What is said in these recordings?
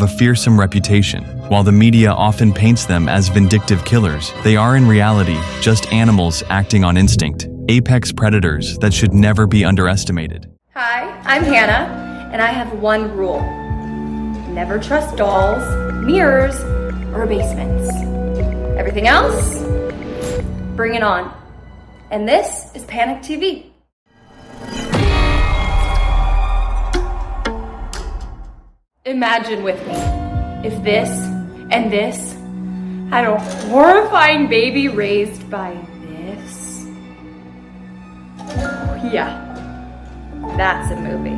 a fearsome reputation. While the media often paints them as vindictive killers, they are in reality just animals acting on instinct, apex predators that should never be underestimated. Hi, I'm Hannah, and I have one rule. Never trust dolls, mirrors, or basements. Everything else, bring it on. And this is Panic TV. Imagine with me, if this and this had a horrifying baby raised by this. Yeah, that's a movie.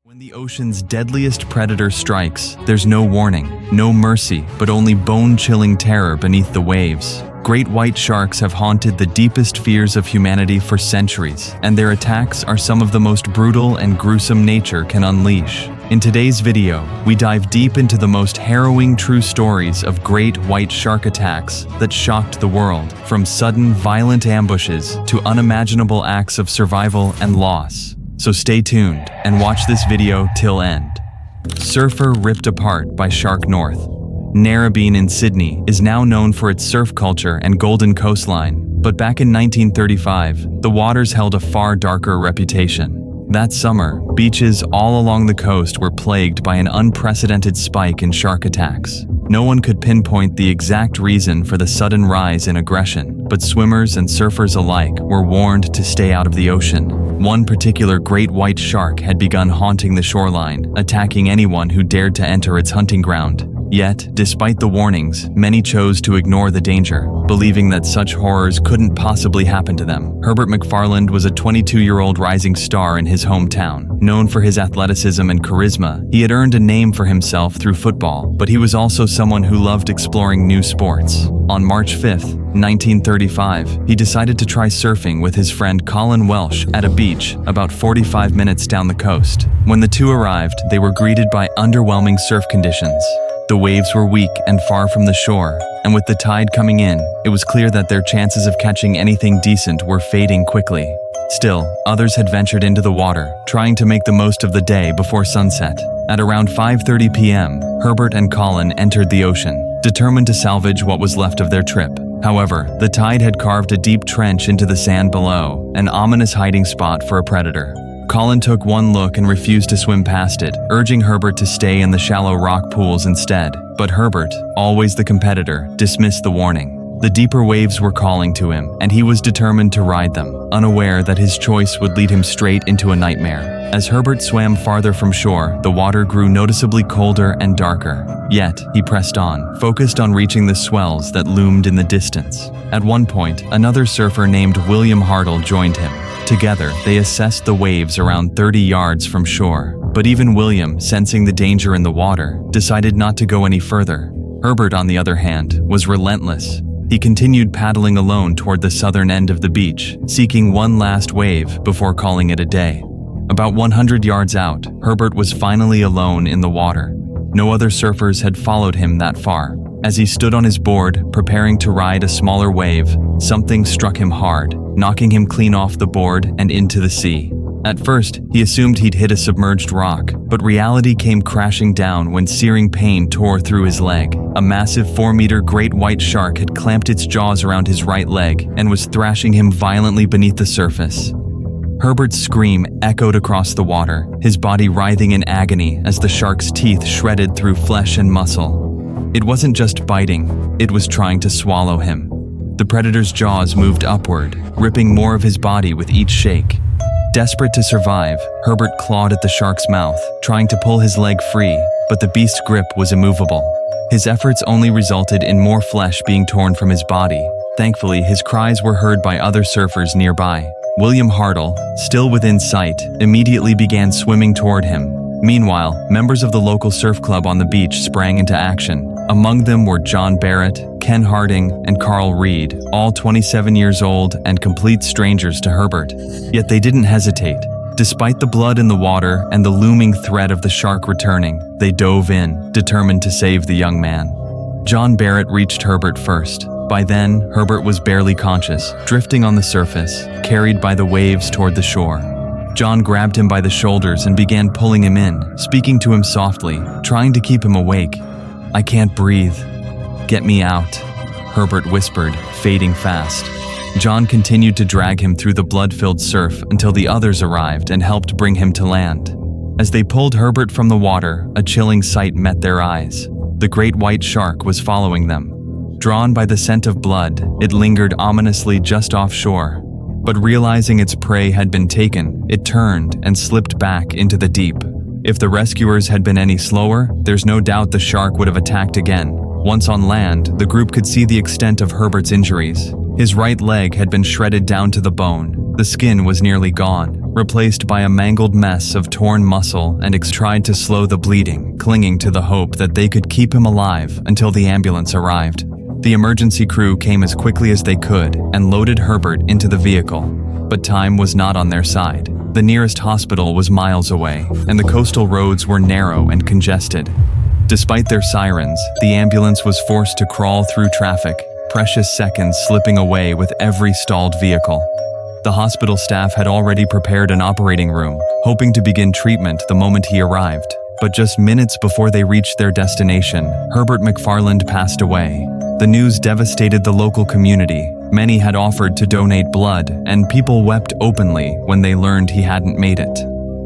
When the ocean's deadliest predator strikes, there's no warning, no mercy, but only bone-chilling terror beneath the waves. Great white sharks have haunted the deepest fears of humanity for centuries, and their attacks are some of the most brutal and gruesome nature can unleash. In today's video, we dive deep into the most harrowing true stories of great white shark attacks that shocked the world, from sudden, violent ambushes to unimaginable acts of survival and loss. So stay tuned and watch this video till end. Surfer ripped apart by Shark North. Narrabeen in Sydney is now known for its surf culture and golden coastline, but back in 1935, the waters held a far darker reputation. That summer, beaches all along the coast were plagued by an unprecedented spike in shark attacks. No one could pinpoint the exact reason for the sudden rise in aggression, but swimmers and surfers alike were warned to stay out of the ocean. One particular great white shark had begun haunting the shoreline, attacking anyone who dared to enter its hunting ground. Yet, despite the warnings, many chose to ignore the danger, believing that such horrors couldn't possibly happen to them. Herbert McFarland was a 22-year-old rising star in his hometown. Known for his athleticism and charisma, he had earned a name for himself through football, but he was also someone who loved exploring new sports. On March 5, 1935, he decided to try surfing with his friend Colin Welsh at a beach about 45 minutes down the coast. When the two arrived, they were greeted by underwhelming surf conditions. The waves were weak and far from the shore, and with the tide coming in, it was clear that their chances of catching anything decent were fading quickly. Still, others had ventured into the water, trying to make the most of the day before sunset. At around 5:30 p.m., Herbert and Colin entered the ocean, determined to salvage what was left of their trip. However, the tide had carved a deep trench into the sand below, an ominous hiding spot for a predator. Colin took one look and refused to swim past it, urging Herbert to stay in the shallow rock pools instead. But Herbert, always the competitor, dismissed the warning. The deeper waves were calling to him, and he was determined to ride them, unaware that his choice would lead him straight into a nightmare. As Herbert swam farther from shore, the water grew noticeably colder and darker. Yet, he pressed on, focused on reaching the swells that loomed in the distance. At one point, another surfer named William Hartle joined him. Together, they assessed the waves around 30 yards from shore. But even William, sensing the danger in the water, decided not to go any further. Herbert, on the other hand, was relentless. He continued paddling alone toward the southern end of the beach, seeking one last wave before calling it a day. About 100 yards out, Herbert was finally alone in the water. No other surfers had followed him that far. As he stood on his board, preparing to ride a smaller wave, something struck him hard, knocking him clean off the board and into the sea. At first, he assumed he'd hit a submerged rock, but reality came crashing down when searing pain tore through his leg. A massive 4-meter great white shark had clamped its jaws around his right leg and was thrashing him violently beneath the surface. Herbert's scream echoed across the water, his body writhing in agony as the shark's teeth shredded through flesh and muscle. It wasn't just biting, it was trying to swallow him. The predator's jaws moved upward, ripping more of his body with each shake. Desperate to survive, Herbert clawed at the shark's mouth, trying to pull his leg free, but the beast's grip was immovable. His efforts only resulted in more flesh being torn from his body. Thankfully, his cries were heard by other surfers nearby. William Hartle, still within sight, immediately began swimming toward him. Meanwhile, members of the local surf club on the beach sprang into action. Among them were John Barrett, Ken Harding, and Carl Reed, all 27 years old and complete strangers to Herbert. Yet they didn't hesitate. Despite the blood in the water and the looming threat of the shark returning, they dove in, determined to save the young man. John Barrett reached Herbert first. By then, Herbert was barely conscious, drifting on the surface, carried by the waves toward the shore. John grabbed him by the shoulders and began pulling him in, speaking to him softly, trying to keep him awake. "I can't breathe. Get me out," Herbert whispered, fading fast. John continued to drag him through the blood-filled surf until the others arrived and helped bring him to land. As they pulled Herbert from the water, a chilling sight met their eyes. The great white shark was following them. Drawn by the scent of blood, it lingered ominously just offshore. But realizing its prey had been taken, it turned and slipped back into the deep. If the rescuers had been any slower, there's no doubt the shark would have attacked again. Once on land, the group could see the extent of Herbert's injuries. His right leg had been shredded down to the bone. The skin was nearly gone, replaced by a mangled mess of torn muscle, and tried to slow the bleeding, clinging to the hope that they could keep him alive until the ambulance arrived. The emergency crew came as quickly as they could and loaded Herbert into the vehicle. But time was not on their side. The nearest hospital was miles away, and the coastal roads were narrow and congested. Despite their sirens, the ambulance was forced to crawl through traffic, precious seconds slipping away with every stalled vehicle. The hospital staff had already prepared an operating room, hoping to begin treatment the moment he arrived. But just minutes before they reached their destination, Herbert McFarland passed away. The news devastated the local community. Many had offered to donate blood, and people wept openly when they learned he hadn't made it.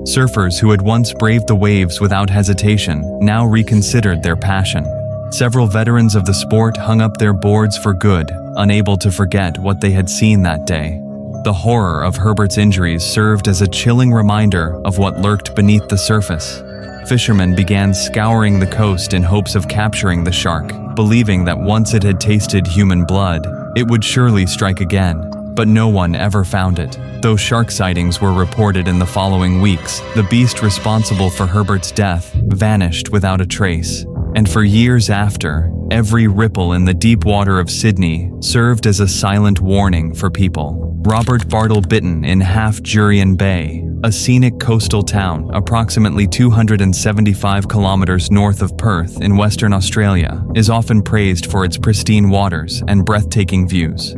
Surfers who had once braved the waves without hesitation now reconsidered their passion. Several veterans of the sport hung up their boards for good, unable to forget what they had seen that day. The horror of Herbert's injuries served as a chilling reminder of what lurked beneath the surface. Fishermen began scouring the coast in hopes of capturing the shark, believing that once it had tasted human blood, it would surely strike again. But no one ever found it. Though shark sightings were reported in the following weeks, the beast responsible for Herbert's death vanished without a trace. And for years after, every ripple in the deep water of Sydney served as a silent warning for people. Robert Bartle Bitten in Half Jurien Bay, a scenic coastal town approximately 275 kilometers north of Perth in Western Australia, is often praised for its pristine waters and breathtaking views.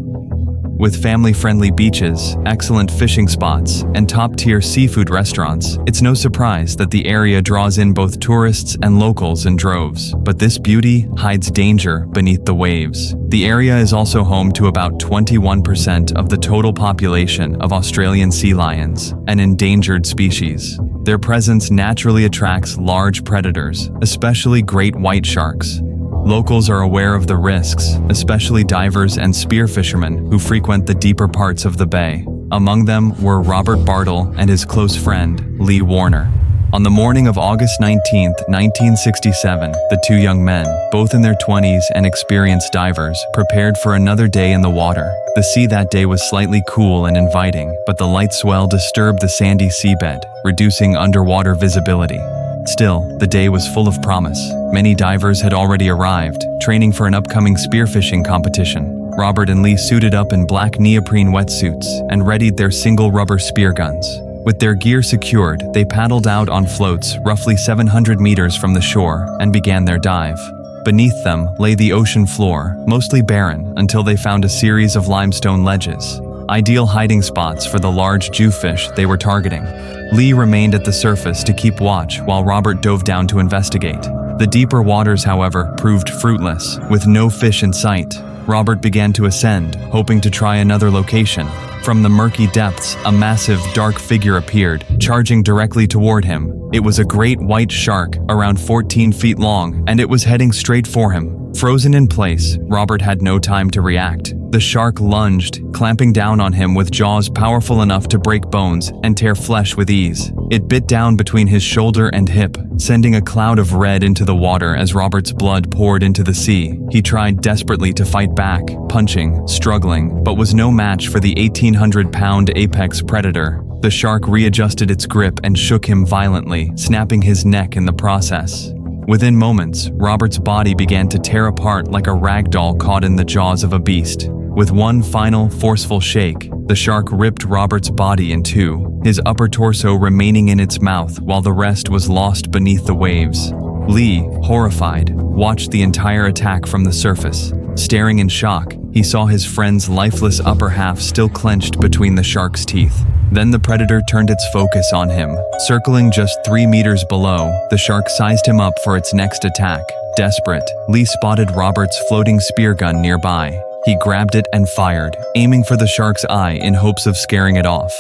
With family-friendly beaches, excellent fishing spots, and top-tier seafood restaurants, it's no surprise that the area draws in both tourists and locals in droves. But this beauty hides danger beneath the waves. The area is also home to about 21% of the total population of Australian sea lions, an endangered species. Their presence naturally attracts large predators, especially great white sharks. Locals are aware of the risks, especially divers and spear fishermen who frequent the deeper parts of the bay. Among them were Robert Bartle and his close friend, Lee Warner. On the morning of August 19, 1967, the two young men, both in their 20s and experienced divers, prepared for another day in the water. The sea that day was slightly cool and inviting, but the light swell disturbed the sandy seabed, reducing underwater visibility. Still, the day was full of promise. Many divers had already arrived, training for an upcoming spearfishing competition. Robert and Lee suited up in black neoprene wetsuits and readied their single rubber spear guns. With their gear secured, they paddled out on floats roughly 700 meters from the shore and began their dive. Beneath them lay the ocean floor, mostly barren, until they found a series of limestone ledges, ideal hiding spots for the large jewfish they were targeting. Lee remained at the surface to keep watch while Robert dove down to investigate. The deeper waters, however, proved fruitless. With no fish in sight, Robert began to ascend, hoping to try another location. From the murky depths, a massive, dark figure appeared, charging directly toward him. It was a great white shark, around 14 feet long, and it was heading straight for him. Frozen in place, Robert had no time to react. The shark lunged, clamping down on him with jaws powerful enough to break bones and tear flesh with ease. It bit down between his shoulder and hip, sending a cloud of red into the water as Robert's blood poured into the sea. He tried desperately to fight back, punching, struggling, but was no match for the 1,800-pound apex predator. The shark readjusted its grip and shook him violently, snapping his neck in the process. Within moments, Robert's body began to tear apart like a rag doll caught in the jaws of a beast. With one final, forceful shake, the shark ripped Robert's body in two, his upper torso remaining in its mouth while the rest was lost beneath the waves. Lee, horrified, watched the entire attack from the surface. Staring in shock, he saw his friend's lifeless upper half still clenched between the shark's teeth. Then the predator turned its focus on him. Circling just 3 meters below, the shark sized him up for its next attack. Desperate, Lee spotted Robert's floating spear gun nearby. He grabbed it and fired, aiming for the shark's eye in hopes of scaring it off.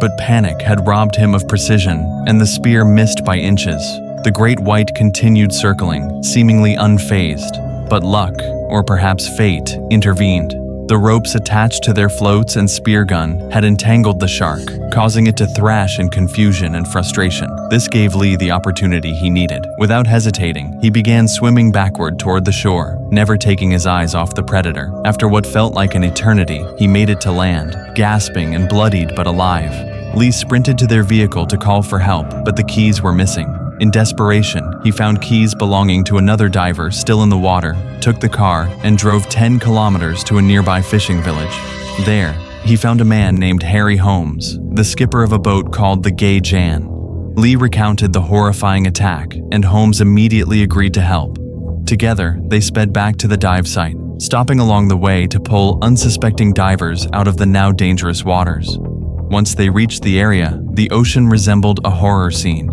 But panic had robbed him of precision, and the spear missed by inches. The great white continued circling, seemingly unfazed. But luck, or perhaps fate, intervened. The ropes attached to their floats and spear gun had entangled the shark, causing it to thrash in confusion and frustration. This gave Lee the opportunity he needed. Without hesitating, he began swimming backward toward the shore, never taking his eyes off the predator. After what felt like an eternity, he made it to land, gasping and bloodied but alive. Lee sprinted to their vehicle to call for help, but the keys were missing. In desperation, he found keys belonging to another diver still in the water, took the car, and drove 10 kilometers to a nearby fishing village. There, he found a man named Harry Holmes, the skipper of a boat called the Gay Jan. Lee recounted the horrifying attack, and Holmes immediately agreed to help. Together, they sped back to the dive site, stopping along the way to pull unsuspecting divers out of the now dangerous waters. Once they reached the area, the ocean resembled a horror scene.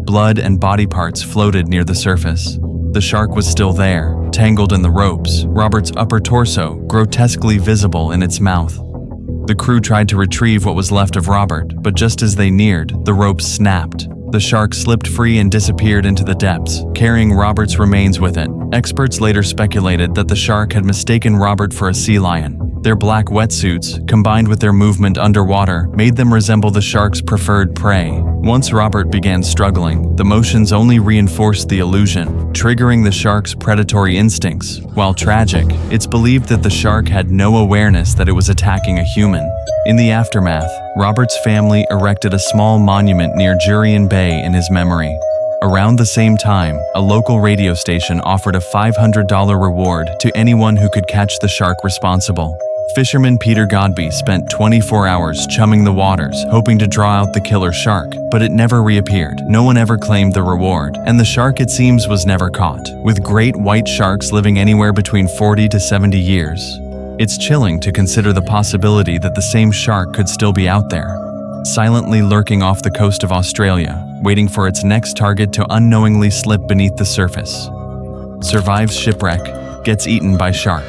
Blood and body parts floated near the surface. The shark was still there, tangled in the ropes, Robert's upper torso grotesquely visible in its mouth. The crew tried to retrieve what was left of Robert, but just as they neared, the ropes snapped. The shark slipped free and disappeared into the depths, carrying Robert's remains with it. Experts later speculated that the shark had mistaken Robert for a sea lion. Their black wetsuits, combined with their movement underwater, made them resemble the shark's preferred prey. Once Robert began struggling, the motions only reinforced the illusion, triggering the shark's predatory instincts. While tragic, it's believed that the shark had no awareness that it was attacking a human. In the aftermath, Robert's family erected a small monument near Jurien Bay in his memory. Around the same time, a local radio station offered a $500 reward to anyone who could catch the shark responsible. Fisherman Peter Godby spent 24 hours chumming the waters, hoping to draw out the killer shark, but it never reappeared. No one ever claimed the reward, and the shark, it seems, was never caught. With great white sharks living anywhere between 40 to 70 years, it's chilling to consider the possibility that the same shark could still be out there, silently lurking off the coast of Australia, waiting for its next target to unknowingly slip beneath the surface. Survives shipwreck, gets eaten by shark.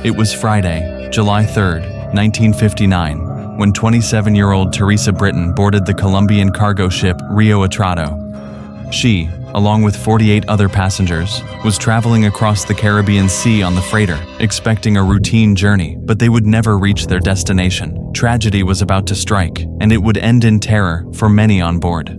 It was Friday, July 3rd, 1959, when 27-year-old Teresa Britton boarded the Colombian cargo ship Rio Atrato. She, along with 48 other passengers, was traveling across the Caribbean Sea on the freighter, expecting a routine journey, but they would never reach their destination. Tragedy was about to strike, and it would end in terror for many on board.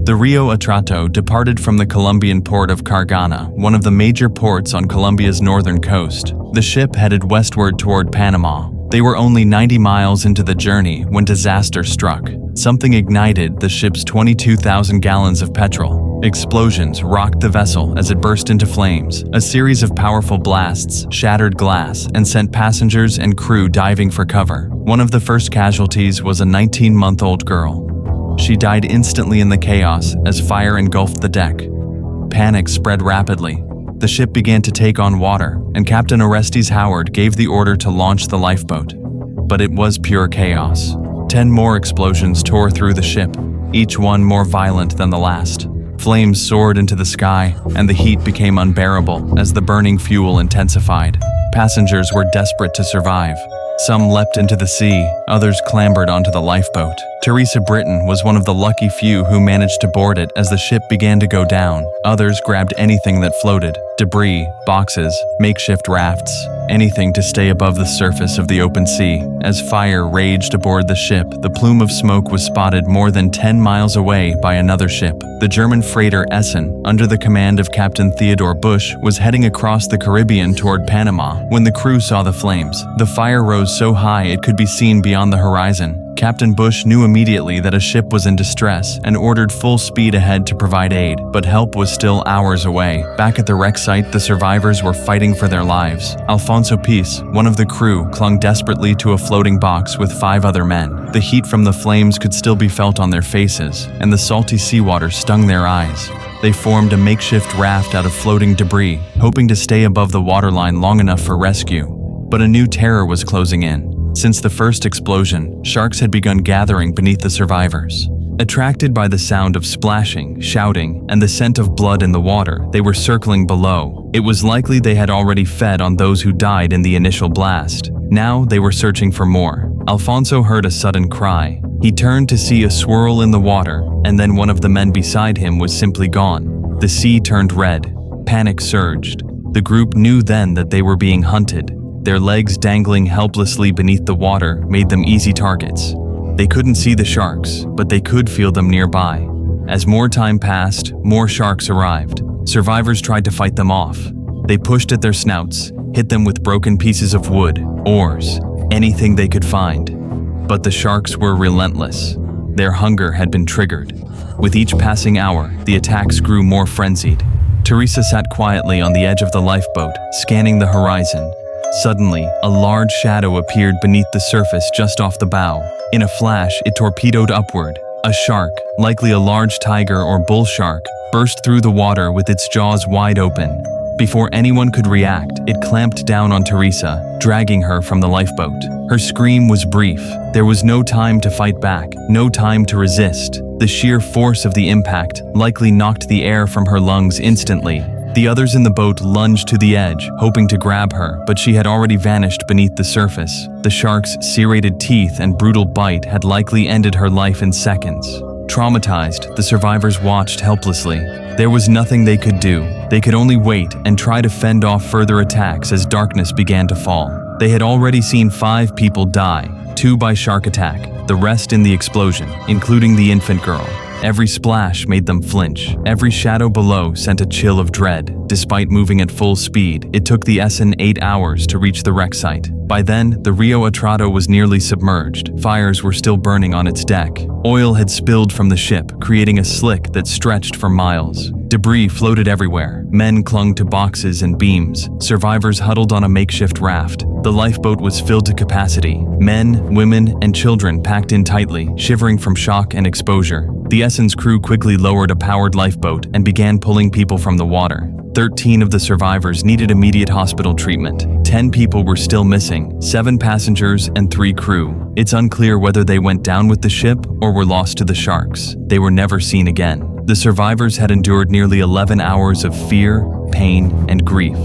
The Rio Atrato departed from the Colombian port of Cargana, one of the major ports on Colombia's northern coast. The ship headed westward toward Panama. They were only 90 miles into the journey when disaster struck. Something ignited the ship's 22,000 gallons of petrol. Explosions rocked the vessel as it burst into flames. A series of powerful blasts shattered glass and sent passengers and crew diving for cover. One of the first casualties was a 19-month-old girl. She died instantly in the chaos as fire engulfed the deck. Panic spread rapidly. The ship began to take on water, and Captain Orestes Howard gave the order to launch the lifeboat. But it was pure chaos. 10 more explosions tore through the ship, each one more violent than the last. Flames soared into the sky, and the heat became unbearable as the burning fuel intensified. Passengers were desperate to survive. Some leapt into the sea, others clambered onto the lifeboat. Teresa Britton was one of the lucky few who managed to board it as the ship began to go down. Others grabbed anything that floated: debris, boxes, makeshift rafts, anything to stay above the surface of the open sea. As fire raged aboard the ship, the plume of smoke was spotted more than 10 miles away by another ship. The German freighter Essen, under the command of Captain Theodore Busch, was heading across the Caribbean toward Panama when the crew saw the flames. The fire rose so high it could be seen beyond the horizon. Captain Busch knew immediately that a ship was in distress and ordered full speed ahead to provide aid, but help was still hours away. Back at the wreck site, the survivors were fighting for their lives. Alfonso Piz, one of the crew, clung desperately to a floating box with 5 other men. The heat from the flames could still be felt on their faces, and the salty seawater stung their eyes. They formed a makeshift raft out of floating debris, hoping to stay above the waterline long enough for rescue. But a new terror was closing in. Since the first explosion, sharks had begun gathering beneath the survivors. Attracted by the sound of splashing, shouting, and the scent of blood in the water, they were circling below. It was likely they had already fed on those who died in the initial blast. Now they were searching for more. Alfonso heard a sudden cry. He turned to see a swirl in the water, and then one of the men beside him was simply gone. The sea turned red. Panic surged. The group knew then that they were being hunted. Their legs dangling helplessly beneath the water made them easy targets. They couldn't see the sharks, but they could feel them nearby. As more time passed, more sharks arrived. Survivors tried to fight them off. They pushed at their snouts, hit them with broken pieces of wood, oars, anything they could find. But the sharks were relentless. Their hunger had been triggered. With each passing hour, the attacks grew more frenzied. Teresa sat quietly on the edge of the lifeboat, scanning the horizon. Suddenly, a large shadow appeared beneath the surface just off the bow. In a flash, it torpedoed upward. A shark, likely a large tiger or bull shark, burst through the water with its jaws wide open. Before anyone could react, it clamped down on Teresa, dragging her from the lifeboat. Her scream was brief. There was no time to fight back, no time to resist. The sheer force of the impact likely knocked the air from her lungs instantly. The others in the boat lunged to the edge, hoping to grab her, but she had already vanished beneath the surface. The shark's serrated teeth and brutal bite had likely ended her life in seconds. Traumatized, the survivors watched helplessly. There was nothing they could do. They could only wait and try to fend off further attacks as darkness began to fall. They had already seen 5 people die, 2 by shark attack, the rest in the explosion, including the infant girl. Every splash made them flinch. Every shadow below sent a chill of dread. Despite moving at full speed, it took the Essen 8 hours to reach the wreck site. By then, the Rio Atrato was nearly submerged. Fires were still burning on its deck. Oil had spilled from the ship, creating a slick that stretched for miles. Debris floated everywhere. Men clung to boxes and beams. Survivors huddled on a makeshift raft. The lifeboat was filled to capacity. Men, women, and children packed in tightly, shivering from shock and exposure. The Essen's crew quickly lowered a powered lifeboat and began pulling people from the water. 13 of the survivors needed immediate hospital treatment. 10 people were still missing, 7 passengers and 3 crew. It's unclear whether they went down with the ship or were lost to the sharks. They were never seen again. The survivors had endured nearly 11 hours of fear, pain, and grief.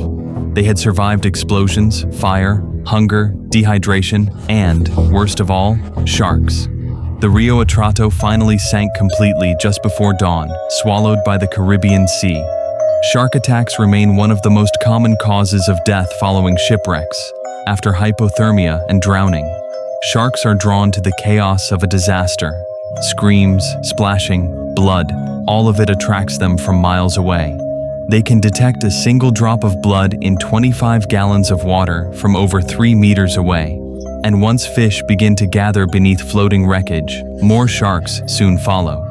They had survived explosions, fire, hunger, dehydration, and, worst of all, sharks. The Rio Atrato finally sank completely just before dawn, swallowed by the Caribbean Sea. Shark attacks remain one of the most common causes of death following shipwrecks. After hypothermia and drowning, sharks are drawn to the chaos of a disaster. Screams, splashing, blood, all of it attracts them from miles away. They can detect a single drop of blood in 25 gallons of water from over 3 meters away. And once fish begin to gather beneath floating wreckage, more sharks soon follow.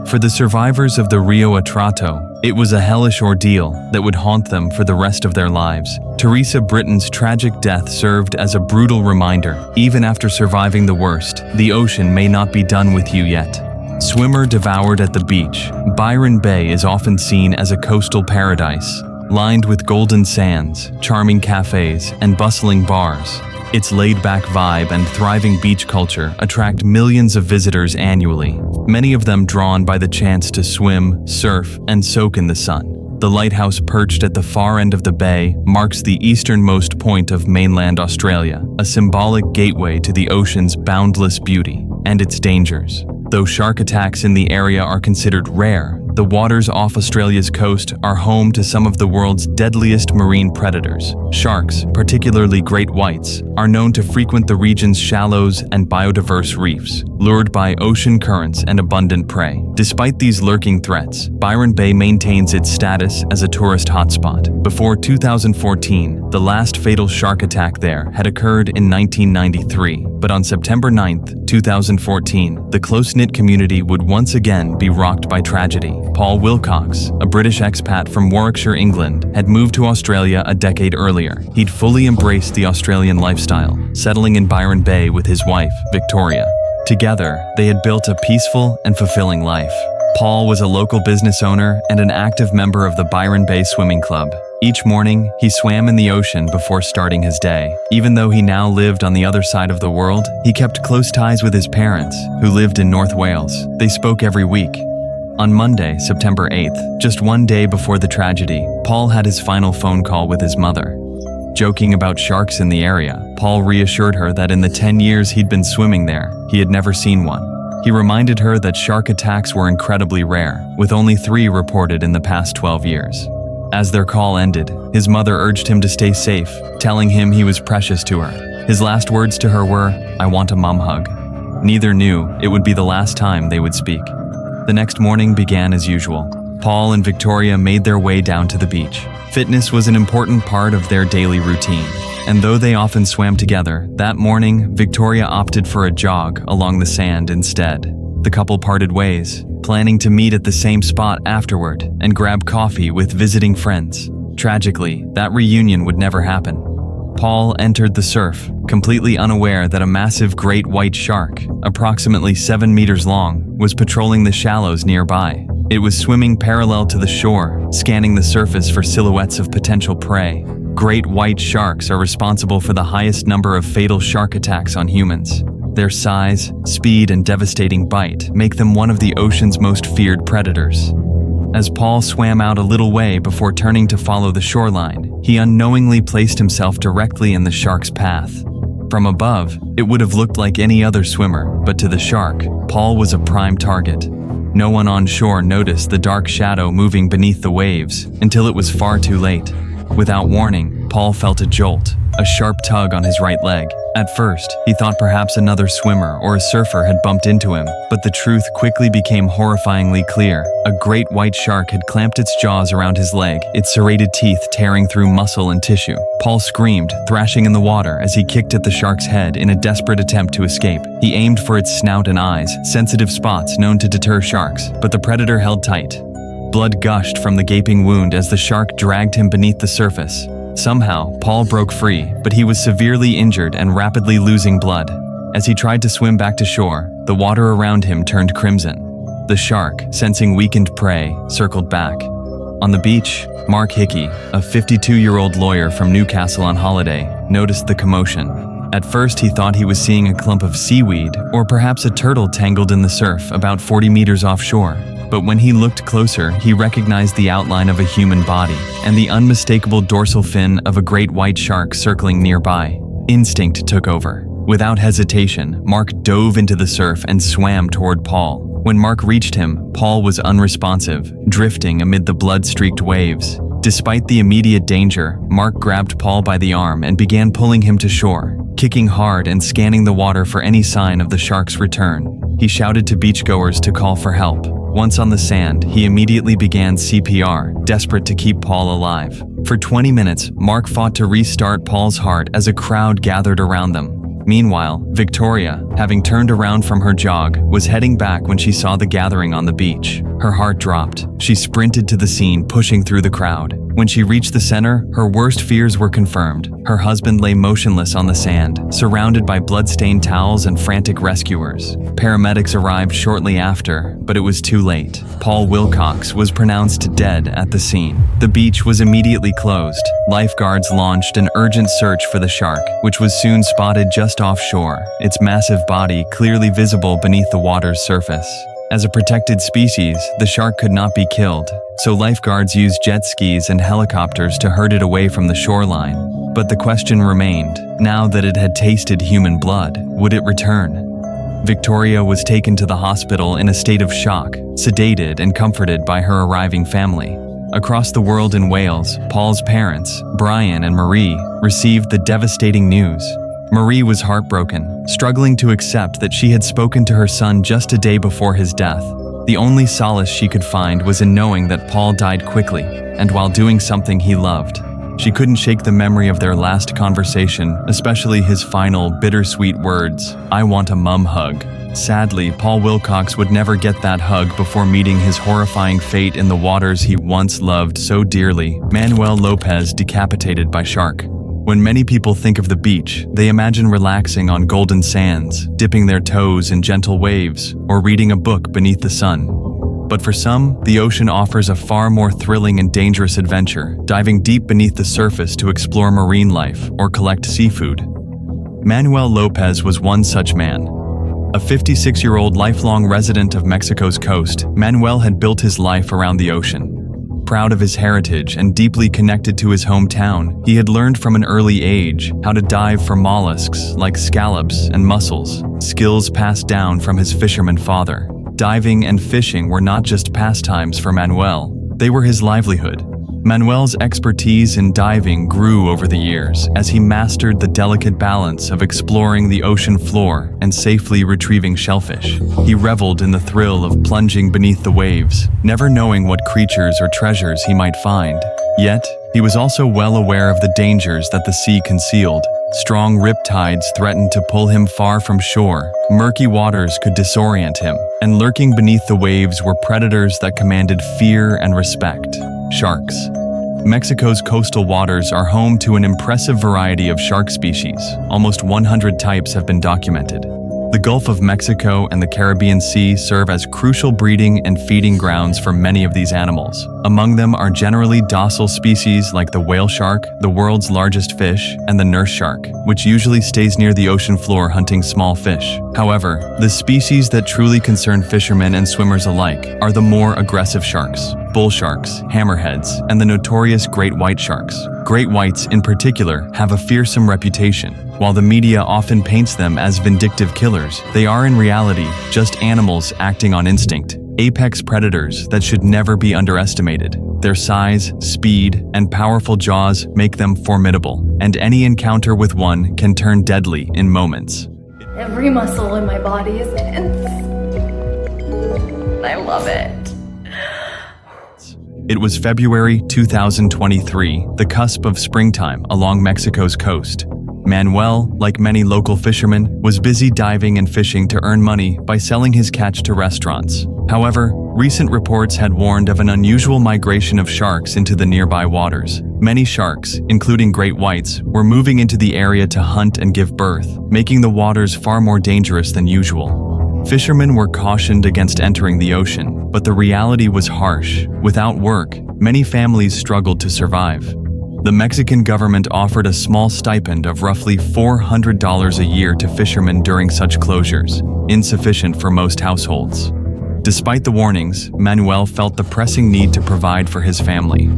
For the survivors of the Rio Atrato, it was a hellish ordeal that would haunt them for the rest of their lives. Teresa Britton's tragic death served as a brutal reminder. Even after surviving the worst, the ocean may not be done with you yet. Swimmer devoured at the beach, Byron Bay is often seen as a coastal paradise, lined with golden sands, charming cafes, and bustling bars. Its laid-back vibe and thriving beach culture attract millions of visitors annually, many of them drawn by the chance to swim, surf, and soak in the sun. The lighthouse perched at the far end of the bay marks the easternmost point of mainland Australia, a symbolic gateway to the ocean's boundless beauty and its dangers. Though shark attacks in the area are considered rare, the waters off Australia's coast are home to some of the world's deadliest marine predators. Sharks, particularly great whites, are known to frequent the region's shallows and biodiverse reefs, lured by ocean currents and abundant prey. Despite these lurking threats, Byron Bay maintains its status as a tourist hotspot. Before 2014, the last fatal shark attack there had occurred in 1993, but on September 9, 2014, the close-knit community would once again be rocked by tragedy. Paul Wilcox, a British expat from Warwickshire, England, had moved to Australia a decade earlier. He'd fully embraced the Australian lifestyle, settling in Byron Bay with his wife, Victoria. Together, they had built a peaceful and fulfilling life. Paul was a local business owner and an active member of the Byron Bay Swimming Club. Each morning, he swam in the ocean before starting his day. Even though he now lived on the other side of the world, he kept close ties with his parents, who lived in North Wales. They spoke every week. On Monday, September 8th, just one day before the tragedy, Paul had his final phone call with his mother. Joking about sharks in the area, Paul reassured her that in the 10 years he'd been swimming there, he had never seen one. He reminded her that shark attacks were incredibly rare, with only 3 reported in the past 12 years. As their call ended, his mother urged him to stay safe, telling him he was precious to her. His last words to her were, "I want a mom hug." Neither knew it would be the last time they would speak. The next morning began as usual. Paul and Victoria made their way down to the beach. Fitness was an important part of their daily routine, and though they often swam together, that morning, Victoria opted for a jog along the sand instead. The couple parted ways, planning to meet at the same spot afterward and grab coffee with visiting friends. Tragically, that reunion would never happen. Paul entered the surf, completely unaware that a massive great white shark, approximately 7 meters long, was patrolling the shallows nearby. It was swimming parallel to the shore, scanning the surface for silhouettes of potential prey. Great white sharks are responsible for the highest number of fatal shark attacks on humans. Their size, speed, and devastating bite make them one of the ocean's most feared predators. As Paul swam out a little way before turning to follow the shoreline, he unknowingly placed himself directly in the shark's path. From above, it would have looked like any other swimmer, but to the shark, Paul was a prime target. No one on shore noticed the dark shadow moving beneath the waves until it was far too late. Without warning, Paul felt a jolt, a sharp tug on his right leg. At first, he thought perhaps another swimmer or a surfer had bumped into him, but the truth quickly became horrifyingly clear. A great white shark had clamped its jaws around his leg, its serrated teeth tearing through muscle and tissue. Paul screamed, thrashing in the water as he kicked at the shark's head in a desperate attempt to escape. He aimed for its snout and eyes, sensitive spots known to deter sharks, but the predator held tight. Blood gushed from the gaping wound as the shark dragged him beneath the surface. Somehow, Paul broke free, but he was severely injured and rapidly losing blood. As he tried to swim back to shore, the water around him turned crimson. The shark, sensing weakened prey, circled back. On the beach, Mark Hickey, a 52-year-old lawyer from Newcastle on holiday, noticed the commotion. At first, he thought he was seeing a clump of seaweed or perhaps a turtle tangled in the surf about 40 meters offshore. But when he looked closer, he recognized the outline of a human body and the unmistakable dorsal fin of a great white shark circling nearby. Instinct took over. Without hesitation, Mark dove into the surf and swam toward Paul. When Mark reached him, Paul was unresponsive, drifting amid the blood-streaked waves. Despite the immediate danger, Mark grabbed Paul by the arm and began pulling him to shore, kicking hard and scanning the water for any sign of the shark's return. He shouted to beachgoers to call for help. Once on the sand, he immediately began CPR, desperate to keep Paul alive. For 20 minutes, Mark fought to restart Paul's heart as a crowd gathered around them. Meanwhile, Victoria, having turned around from her jog, was heading back when she saw the gathering on the beach. Her heart dropped. She sprinted to the scene, pushing through the crowd. When she reached the center, her worst fears were confirmed. Her husband lay motionless on the sand, surrounded by blood-stained towels and frantic rescuers. Paramedics arrived shortly after, but it was too late. Paul Wilcox was pronounced dead at the scene. The beach was immediately closed. Lifeguards launched an urgent search for the shark, which was soon spotted just offshore, its massive body clearly visible beneath the water's surface. As a protected species, the shark could not be killed, so lifeguards used jet skis and helicopters to herd it away from the shoreline. But the question remained, now that it had tasted human blood, would it return? Victoria was taken to the hospital in a state of shock, sedated and comforted by her arriving family. Across the world in Wales, Paul's parents, Brian and Marie, received the devastating news. Marie was heartbroken, struggling to accept that she had spoken to her son just a day before his death. The only solace she could find was in knowing that Paul died quickly, and while doing something he loved. She couldn't shake the memory of their last conversation, especially his final, bittersweet words, "I want a mum hug." Sadly, Paul Wilcox would never get that hug before meeting his horrifying fate in the waters he once loved so dearly, Manuel Lopez decapitated by shark. When many people think of the beach, they imagine relaxing on golden sands, dipping their toes in gentle waves, or reading a book beneath the sun. But for some, the ocean offers a far more thrilling and dangerous adventure, diving deep beneath the surface to explore marine life or collect seafood. Manuel Lopez was one such man. A 56-year-old lifelong resident of Mexico's coast, Manuel had built his life around the ocean. Proud of his heritage and deeply connected to his hometown, he had learned from an early age how to dive for mollusks like scallops and mussels, skills passed down from his fisherman father. Diving and fishing were not just pastimes for Manuel, they were his livelihood. Manuel's expertise in diving grew over the years as he mastered the delicate balance of exploring the ocean floor and safely retrieving shellfish. He reveled in the thrill of plunging beneath the waves, never knowing what creatures or treasures he might find. Yet, he was also well aware of the dangers that the sea concealed. Strong riptides threatened to pull him far from shore, murky waters could disorient him, and lurking beneath the waves were predators that commanded fear and respect. Sharks. Mexico's coastal waters are home to an impressive variety of shark species. Almost 100 types have been documented. The Gulf of Mexico and the Caribbean Sea serve as crucial breeding and feeding grounds for many of these animals. Among them are generally docile species like the whale shark, the world's largest fish, and the nurse shark, which usually stays near the ocean floor hunting small fish. However, the species that truly concern fishermen and swimmers alike are the more aggressive sharks, bull sharks, hammerheads, and the notorious great white sharks. Great whites, in particular, have a fearsome reputation. While the media often paints them as vindictive killers, they are in reality just animals acting on instinct. Apex predators that should never be underestimated. Their size, speed, and powerful jaws make them formidable, and any encounter with one can turn deadly in moments. Every muscle in my body is tense. I love it. It was February 2023, the cusp of springtime along Mexico's coast. Manuel, like many local fishermen, was busy diving and fishing to earn money by selling his catch to restaurants. However, recent reports had warned of an unusual migration of sharks into the nearby waters. Many sharks, including great whites, were moving into the area to hunt and give birth, making the waters far more dangerous than usual. Fishermen were cautioned against entering the ocean, but the reality was harsh. Without work, many families struggled to survive. The Mexican government offered a small stipend of roughly $400 a year to fishermen during such closures, insufficient for most households. Despite the warnings, Manuel felt the pressing need to provide for his family.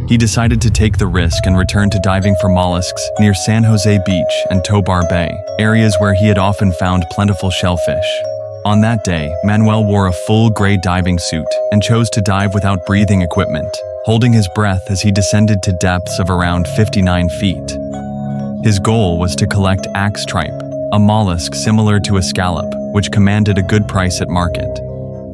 He decided to take the risk and return to diving for mollusks near San Jose Beach and Tobar Bay, areas where he had often found plentiful shellfish. On that day, Manuel wore a full gray diving suit and chose to dive without breathing equipment, holding his breath as he descended to depths of around 59 feet. His goal was to collect axe tripe, a mollusk similar to a scallop, which commanded a good price at market.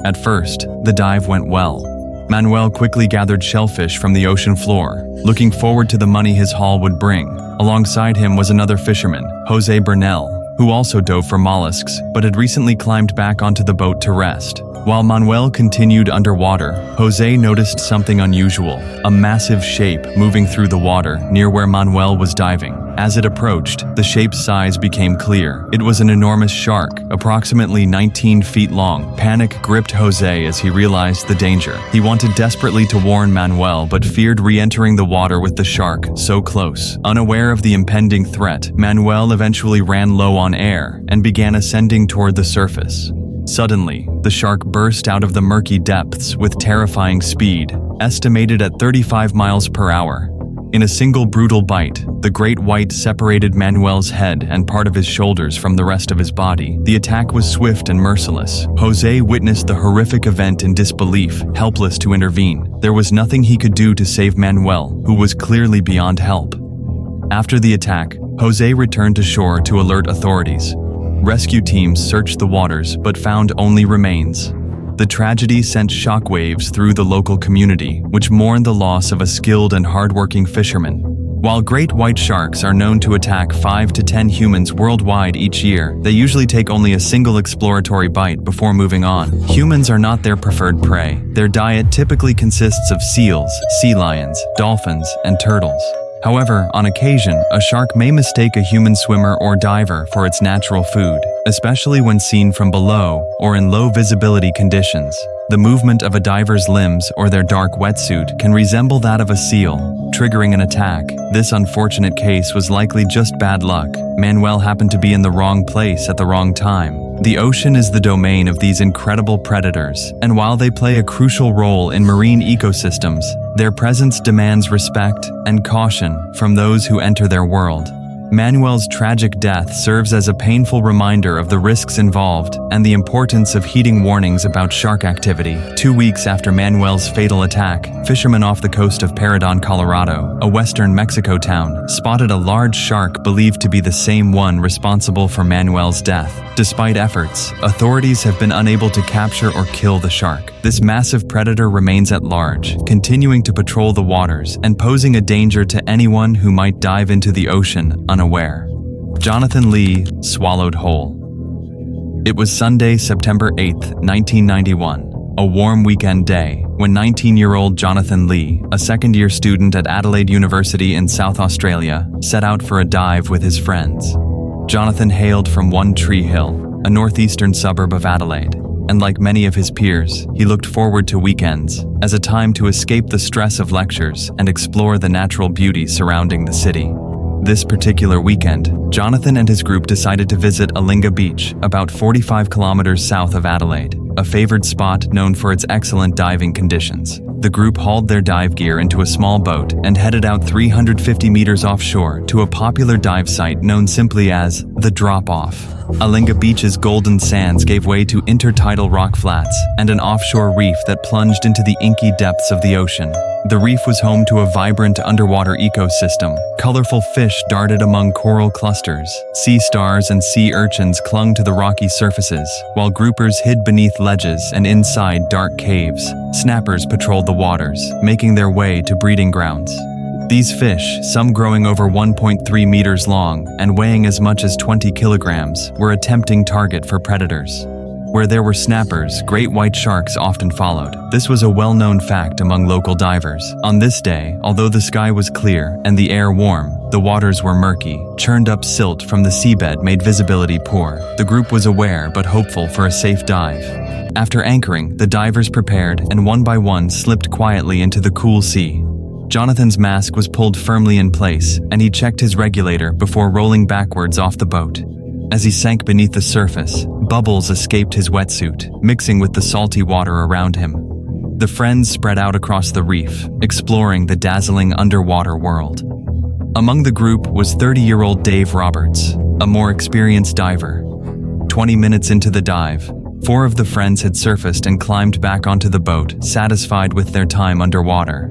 At first, the dive went well. Manuel quickly gathered shellfish from the ocean floor, looking forward to the money his haul would bring. Alongside him was another fisherman, Jose Bernal, who also dove for mollusks, but had recently climbed back onto the boat to rest. While Manuel continued underwater, Jose noticed something unusual, a massive shape moving through the water near where Manuel was diving. As it approached, the shape's size became clear. It was an enormous shark, approximately 19 feet long. Panic gripped Jose as he realized the danger. He wanted desperately to warn Manuel, but feared re-entering the water with the shark so close. Unaware of the impending threat, Manuel eventually ran low on air and began ascending toward the surface. Suddenly, the shark burst out of the murky depths with terrifying speed, estimated at 35 miles per hour. In a single brutal bite, the great white separated Manuel's head and part of his shoulders from the rest of his body. The attack was swift and merciless. Jose witnessed the horrific event in disbelief, helpless to intervene. There was nothing he could do to save Manuel, who was clearly beyond help. After the attack, Jose returned to shore to alert authorities. Rescue teams searched the waters but found only remains. The tragedy sent shockwaves through the local community, which mourned the loss of a skilled and hardworking fisherman. While great white sharks are known to attack 5 to 10 humans worldwide each year, they usually take only a single exploratory bite before moving on. Humans are not their preferred prey. Their diet typically consists of seals, sea lions, dolphins, and turtles. However, on occasion, a shark may mistake a human swimmer or diver for its natural food, especially when seen from below or in low visibility conditions. The movement of a diver's limbs or their dark wetsuit can resemble that of a seal, triggering an attack. This unfortunate case was likely just bad luck. Manuel happened to be in the wrong place at the wrong time. The ocean is the domain of these incredible predators, and while they play a crucial role in marine ecosystems, their presence demands respect and caution from those who enter their world. Manuel's tragic death serves as a painful reminder of the risks involved and the importance of heeding warnings about shark activity. 2 weeks after Manuel's fatal attack, fishermen off the coast of Paredon, Colorado, a western Mexico town, spotted a large shark believed to be the same one responsible for Manuel's death. Despite efforts, authorities have been unable to capture or kill the shark. This massive predator remains at large, continuing to patrol the waters and posing a danger to anyone who might dive into the ocean unaware. Jonathan Lee swallowed whole. It was Sunday, September 8, 1991, a warm weekend day, when 19-year-old Jonathan Lee, a second-year student at Adelaide University in South Australia, set out for a dive with his friends. Jonathan hailed from One Tree Hill, a northeastern suburb of Adelaide, and like many of his peers, he looked forward to weekends as a time to escape the stress of lectures and explore the natural beauty surrounding the city. This particular weekend, Jonathan and his group decided to visit Allinga Beach, about 45 kilometers south of Adelaide, a favored spot known for its excellent diving conditions. The group hauled their dive gear into a small boat and headed out 350 meters offshore to a popular dive site known simply as the Drop-Off. Allinga Beach's golden sands gave way to intertidal rock flats and an offshore reef that plunged into the inky depths of the ocean. The reef was home to a vibrant underwater ecosystem. Colorful fish darted among coral clusters. Sea stars and sea urchins clung to the rocky surfaces, while groupers hid beneath ledges and inside dark caves. Snappers patrolled the waters, making their way to breeding grounds. These fish, some growing over 1.3 meters long and weighing as much as 20 kilograms, were a tempting target for predators. Where there were snappers, great white sharks often followed. This was a well-known fact among local divers. On this day, although the sky was clear and the air warm, the waters were murky. Churned-up silt from the seabed made visibility poor. The group was aware but hopeful for a safe dive. After anchoring, the divers prepared and one by one slipped quietly into the cool sea. Jonathan's mask was pulled firmly in place, and he checked his regulator before rolling backwards off the boat. As he sank beneath the surface, bubbles escaped his wetsuit, mixing with the salty water around him. The friends spread out across the reef, exploring the dazzling underwater world. Among the group was 30-year-old Dave Roberts, a more experienced diver. 20 minutes into the dive, 4 of the friends had surfaced and climbed back onto the boat, satisfied with their time underwater.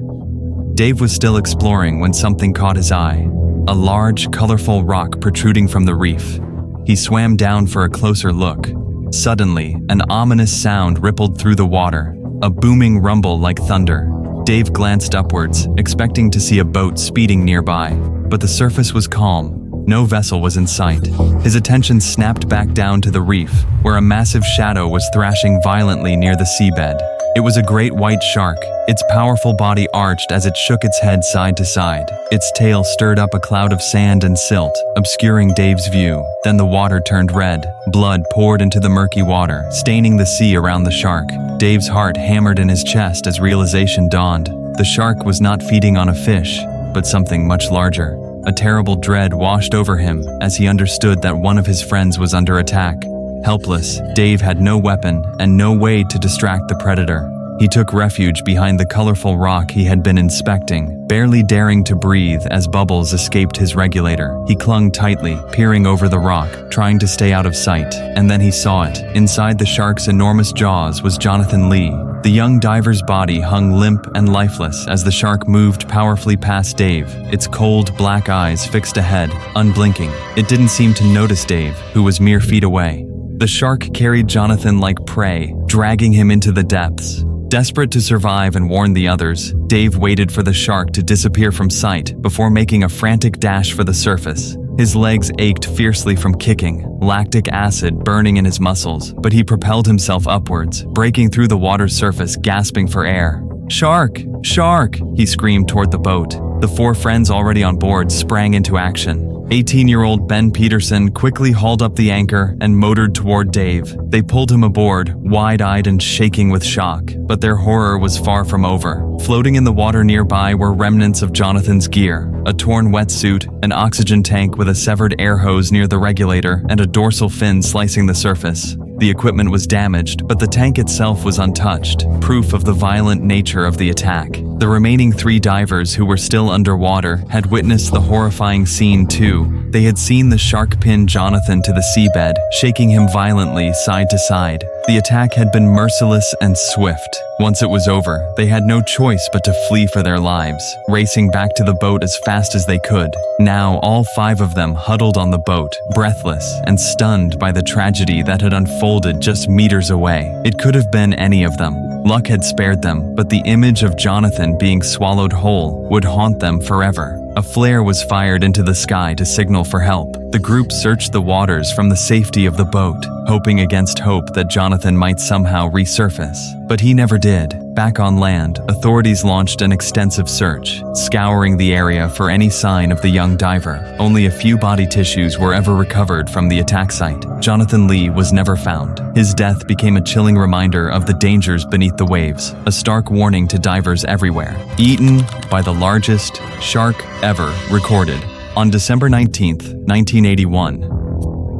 Dave was still exploring when something caught his eye, a large, colorful rock protruding from the reef. He swam down for a closer look. Suddenly, an ominous sound rippled through the water, a booming rumble like thunder. Dave glanced upwards, expecting to see a boat speeding nearby, but the surface was calm. No vessel was in sight. His attention snapped back down to the reef, where a massive shadow was thrashing violently near the seabed. It was a great white shark, its powerful body arched as it shook its head side to side. Its tail stirred up a cloud of sand and silt, obscuring Dave's view. Then the water turned red. Blood poured into the murky water, staining the sea around the shark. Dave's heart hammered in his chest as realization dawned. The shark was not feeding on a fish, but something much larger. A terrible dread washed over him as he understood that one of his friends was under attack. Helpless, Dave had no weapon and no way to distract the predator. He took refuge behind the colorful rock he had been inspecting, barely daring to breathe as bubbles escaped his regulator. He clung tightly, peering over the rock, trying to stay out of sight. And then he saw it. Inside the shark's enormous jaws was Jonathan Lee. The young diver's body hung limp and lifeless as the shark moved powerfully past Dave, its cold, black eyes fixed ahead, unblinking. It didn't seem to notice Dave, who was mere feet away. The shark carried Jonathan like prey, dragging him into the depths. Desperate to survive and warn the others, Dave waited for the shark to disappear from sight before making a frantic dash for the surface. His legs ached fiercely from kicking, lactic acid burning in his muscles, but he propelled himself upwards, breaking through the water's surface, gasping for air. "Shark! Shark!" he screamed toward the boat. The 4 friends already on board sprang into action. 18-year-old Ben Peterson quickly hauled up the anchor and motored toward Dave. They pulled him aboard, wide-eyed and shaking with shock, but their horror was far from over. Floating in the water nearby were remnants of Jonathan's gear, a torn wetsuit, an oxygen tank with a severed air hose near the regulator, and a dorsal fin slicing the surface. The equipment was damaged, but the tank itself was untouched, proof of the violent nature of the attack. The remaining 3 divers who were still underwater had witnessed the horrifying scene too. They had seen the shark pin Jonathan to the seabed, shaking him violently side to side. The attack had been merciless and swift. Once it was over, they had no choice but to flee for their lives, racing back to the boat as fast as they could. Now, all 5 of them huddled on the boat, breathless and stunned by the tragedy that had unfolded just meters away. It could have been any of them. Luck had spared them, but the image of Jonathan being swallowed whole would haunt them forever. A flare was fired into the sky to signal for help. The group searched the waters from the safety of the boat, hoping against hope that Jonathan might somehow resurface. But he never did. Back on land, authorities launched an extensive search, scouring the area for any sign of the young diver. Only a few body tissues were ever recovered from the attack site. Jonathan Lee was never found. His death became a chilling reminder of the dangers beneath the waves, a stark warning to divers everywhere. Eaten by the largest shark ever recorded. On December 19th, 1981,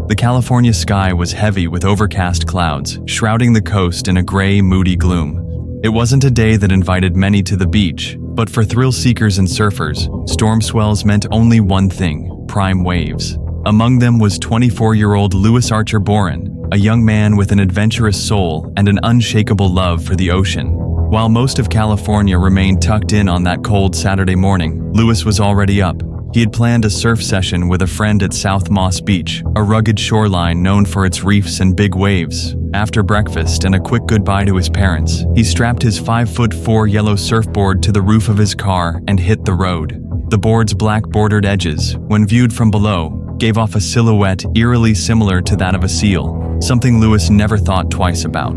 the California sky was heavy with overcast clouds, shrouding the coast in a gray, moody gloom. It wasn't a day that invited many to the beach, but for thrill seekers and surfers, storm swells meant only one thing: prime waves. Among them was 24-year-old Louis Archer Boren, a young man with an adventurous soul and an unshakable love for the ocean. While most of California remained tucked in on that cold Saturday morning, Louis was already up. He had planned a surf session with a friend at South Moss Beach, a rugged shoreline known for its reefs and big waves. After breakfast and a quick goodbye to his parents, he strapped his 5'4" yellow surfboard to the roof of his car and hit the road. The board's black bordered edges, when viewed from below, gave off a silhouette eerily similar to that of a seal, something Louis never thought twice about.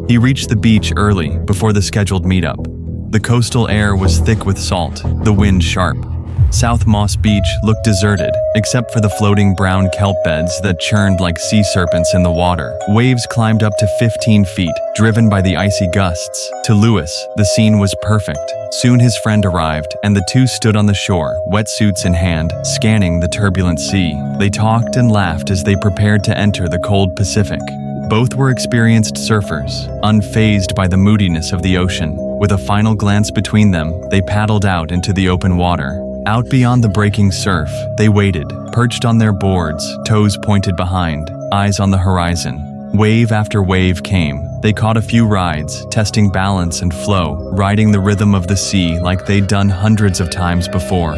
He reached the beach early, before the scheduled meetup. The coastal air was thick with salt, the wind sharp. South Moss Beach looked deserted, except for the floating brown kelp beds that churned like sea serpents in the water. Waves climbed up to 15 feet, driven by the icy gusts. To Louis, the scene was perfect. Soon his friend arrived, and the two stood on the shore, wetsuits in hand, scanning the turbulent sea. They talked and laughed as they prepared to enter the cold Pacific. Both were experienced surfers, unfazed by the moodiness of the ocean. With a final glance between them, they paddled out into the open water. Out beyond the breaking surf, they waited, perched on their boards, toes pointed behind, eyes on the horizon. Wave after wave came. They caught a few rides, testing balance and flow, riding the rhythm of the sea like they'd done hundreds of times before.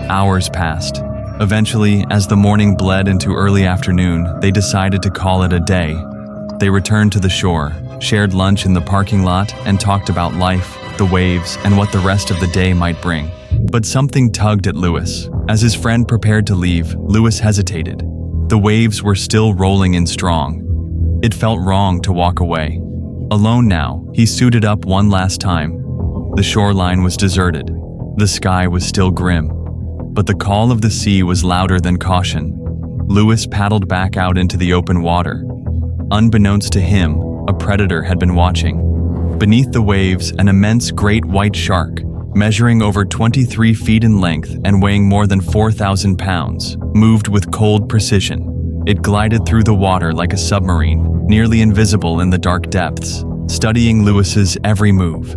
Hours passed. Eventually, as the morning bled into early afternoon, they decided to call it a day. They returned to the shore, shared lunch in the parking lot, and talked about life, the waves, and what the rest of the day might bring. But something tugged at Louis. As his friend prepared to leave, Louis hesitated. The waves were still rolling in strong. It felt wrong to walk away. Alone now, he suited up one last time. The shoreline was deserted. The sky was still grim. But the call of the sea was louder than caution. Louis paddled back out into the open water. Unbeknownst to him, a predator had been watching. Beneath the waves, an immense great white shark, measuring over 23 feet in length and weighing more than 4,000 pounds, moved with cold precision. It glided through the water like a submarine, nearly invisible in the dark depths, studying Louis's every move.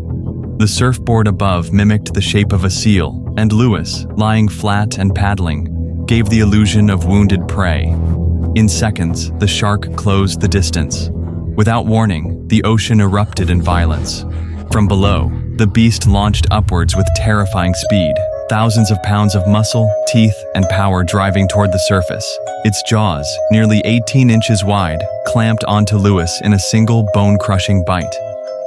The surfboard above mimicked the shape of a seal, and Louis, lying flat and paddling, gave the illusion of wounded prey. In seconds, the shark closed the distance. Without warning, the ocean erupted in violence. From below, the beast launched upwards with terrifying speed, thousands of pounds of muscle, teeth, and power driving toward the surface. Its jaws, nearly 18 inches wide, clamped onto Louis in a single bone-crushing bite.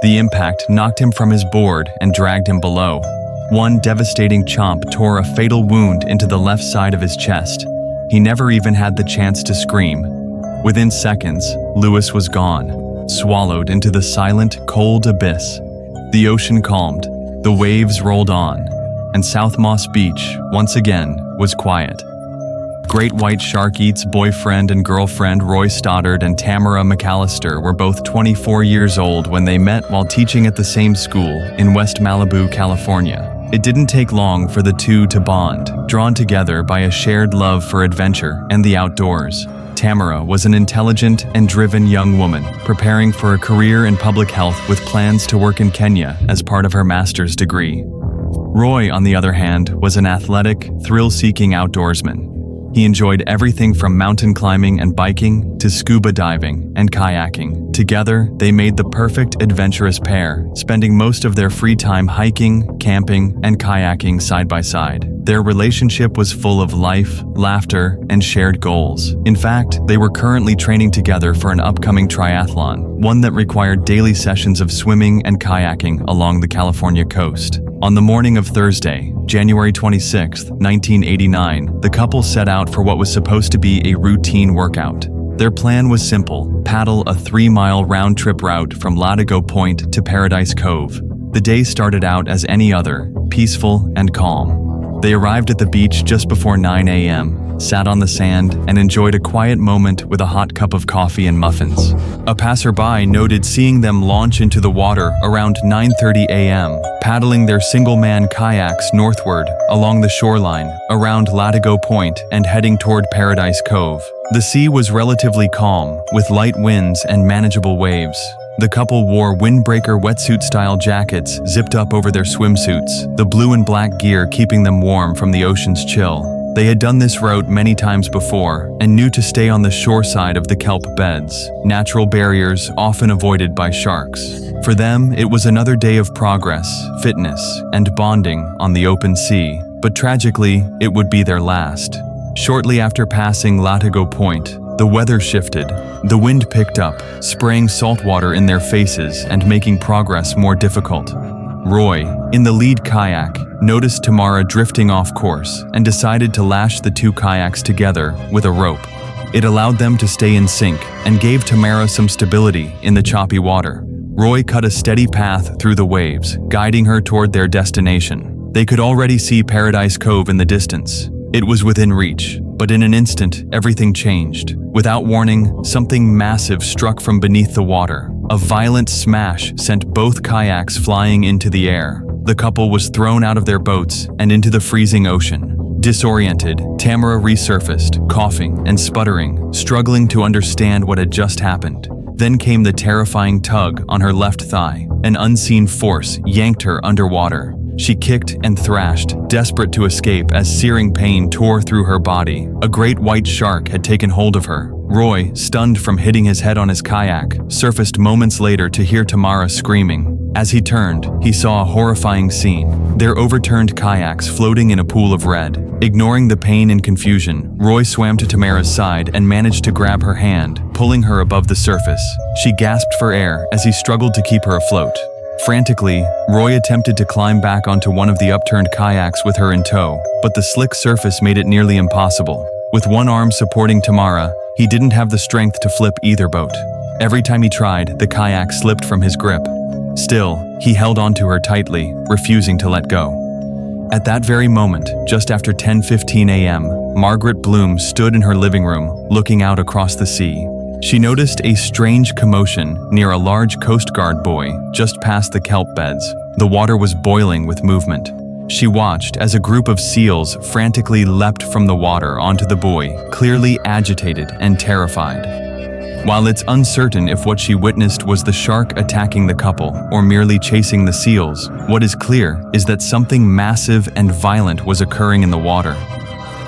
The impact knocked him from his board and dragged him below. One devastating chomp tore a fatal wound into the left side of his chest. He never even had the chance to scream. Within seconds, Louis was gone, swallowed into the silent, cold abyss. The ocean calmed, the waves rolled on, and South Moss Beach, once again, was quiet. Great White Shark Eats boyfriend and girlfriend Roy Stoddard and Tamara McAllister were both 24 years old when they met while teaching at the same school in West Malibu, California. It didn't take long for the two to bond, drawn together by a shared love for adventure and the outdoors. Tamara was an intelligent and driven young woman, preparing for a career in public health with plans to work in Kenya as part of her master's degree. Roy, on the other hand, was an athletic, thrill-seeking outdoorsman. He enjoyed everything from mountain climbing and biking to scuba diving and kayaking. Together, they made the perfect adventurous pair, spending most of their free time hiking, camping, and kayaking side by side. Their relationship was full of life, laughter, and shared goals. In fact, they were currently training together for an upcoming triathlon, one that required daily sessions of swimming and kayaking along the California coast. On the morning of Thursday, January 26, 1989, the couple set out for what was supposed to be a routine workout. Their plan was simple: paddle a 3-mile round-trip route from Latigo Point to Paradise Cove. The day started out as any other, peaceful and calm. They arrived at the beach just before 9 a.m., sat on the sand, and enjoyed a quiet moment with a hot cup of coffee and muffins. A passerby noted seeing them launch into the water around 9:30 a.m., paddling their single-man kayaks northward along the shoreline around Latigo Point and heading toward Paradise Cove. The sea was relatively calm, with light winds and manageable waves. The couple wore windbreaker wetsuit-style jackets zipped up over their swimsuits, the blue and black gear keeping them warm from the ocean's chill. They had done this route many times before and knew to stay on the shore side of the kelp beds, natural barriers often avoided by sharks. For them, it was another day of progress, fitness, and bonding on the open sea, but tragically, it would be their last. Shortly after passing Latigo Point, the weather shifted. The wind picked up, spraying salt water in their faces and making progress more difficult. Roy, in the lead kayak, noticed Tamara drifting off course and decided to lash the two kayaks together with a rope. It allowed them to stay in sync and gave Tamara some stability in the choppy water. Roy cut a steady path through the waves, guiding her toward their destination. They could already see Paradise Cove in the distance. It was within reach, but in an instant, everything changed. Without warning, something massive struck from beneath the water. A violent smash sent both kayaks flying into the air. The couple was thrown out of their boats and into the freezing ocean. Disoriented, Tamara resurfaced, coughing and sputtering, struggling to understand what had just happened. Then came the terrifying tug on her left thigh. An unseen force yanked her underwater. She kicked and thrashed, desperate to escape as searing pain tore through her body. A great white shark had taken hold of her. Roy, stunned from hitting his head on his kayak, surfaced moments later to hear Tamara screaming. As he turned, he saw a horrifying scene. Their overturned kayaks floating in a pool of red. Ignoring the pain and confusion, Roy swam to Tamara's side and managed to grab her hand, pulling her above the surface. She gasped for air as he struggled to keep her afloat. Frantically, Roy attempted to climb back onto one of the upturned kayaks with her in tow, but the slick surface made it nearly impossible. With one arm supporting Tamara, he didn't have the strength to flip either boat. Every time he tried, the kayak slipped from his grip. Still, he held onto her tightly, refusing to let go. At that very moment, just after 10:15 a.m., Margaret Bloom stood in her living room, looking out across the sea. She noticed a strange commotion near a large Coast Guard buoy just past the kelp beds. The water was boiling with movement. She watched as a group of seals frantically leapt from the water onto the buoy, clearly agitated and terrified. While it's uncertain if what she witnessed was the shark attacking the couple or merely chasing the seals, what is clear is that something massive and violent was occurring in the water.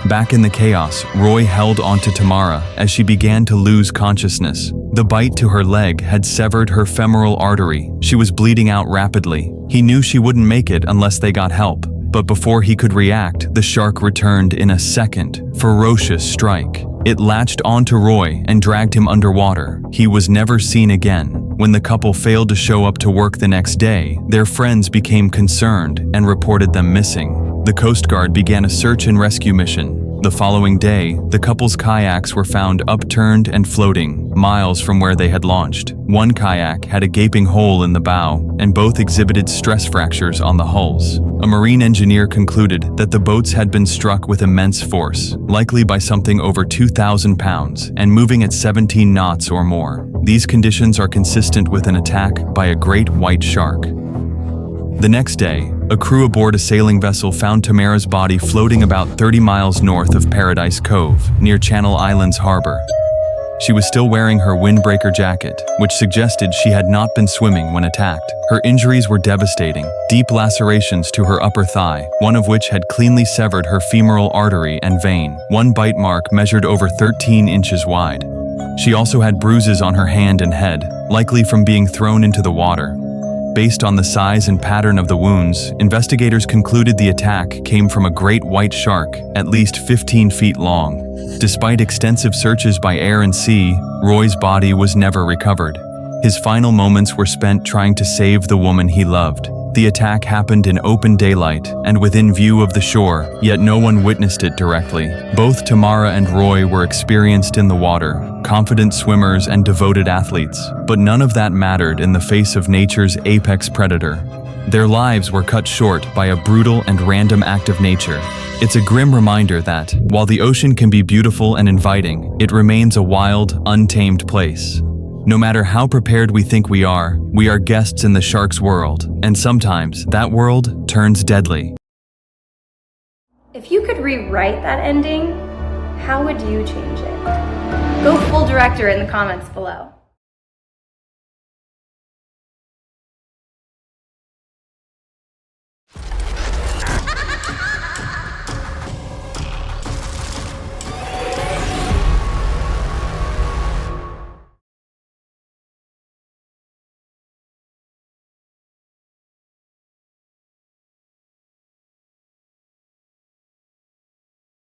Back in the chaos, Roy held onto Tamara as she began to lose consciousness. The bite to her leg had severed her femoral artery. She was bleeding out rapidly. He knew she wouldn't make it unless they got help. But before he could react, the shark returned in a second, ferocious strike. It latched onto Roy and dragged him underwater. He was never seen again. When the couple failed to show up to work the next day, their friends became concerned and reported them missing. The Coast Guard began a search and rescue mission. The The following day, the couple's kayaks were found upturned and floating, miles from where they had launched. One kayak had a gaping hole in the bow, and both exhibited stress fractures on the hulls. A marine engineer concluded that the boats had been struck with immense force, likely by something over 2,000 pounds, and moving at 17 knots or more. These conditions are consistent with an attack by a great white shark. The next day, a crew aboard a sailing vessel found Tamara's body floating about 30 miles north of Paradise Cove, near Channel Islands Harbor. She was still wearing her windbreaker jacket, which suggested she had not been swimming when attacked. Her injuries were devastating, deep lacerations to her upper thigh, one of which had cleanly severed her femoral artery and vein. One bite mark measured over 13 inches wide. She also had bruises on her hand and head, likely from being thrown into the water. Based on the size and pattern of the wounds, investigators concluded the attack came from a great white shark, at least 15 feet long. Despite extensive searches by air and sea, Roy's body was never recovered. His final moments were spent trying to save the woman he loved. The attack happened in open daylight and within view of the shore, yet no one witnessed it directly. Both Tamara and Roy were experienced in the water, confident swimmers and devoted athletes, but none of that mattered in the face of nature's apex predator. Their lives were cut short by a brutal and random act of nature. It's a grim reminder that, while the ocean can be beautiful and inviting, it remains a wild, untamed place. No matter how prepared we think we are guests in the shark's world, and sometimes that world turns deadly. If you could rewrite that ending, how would you change it? Go full director in the comments below.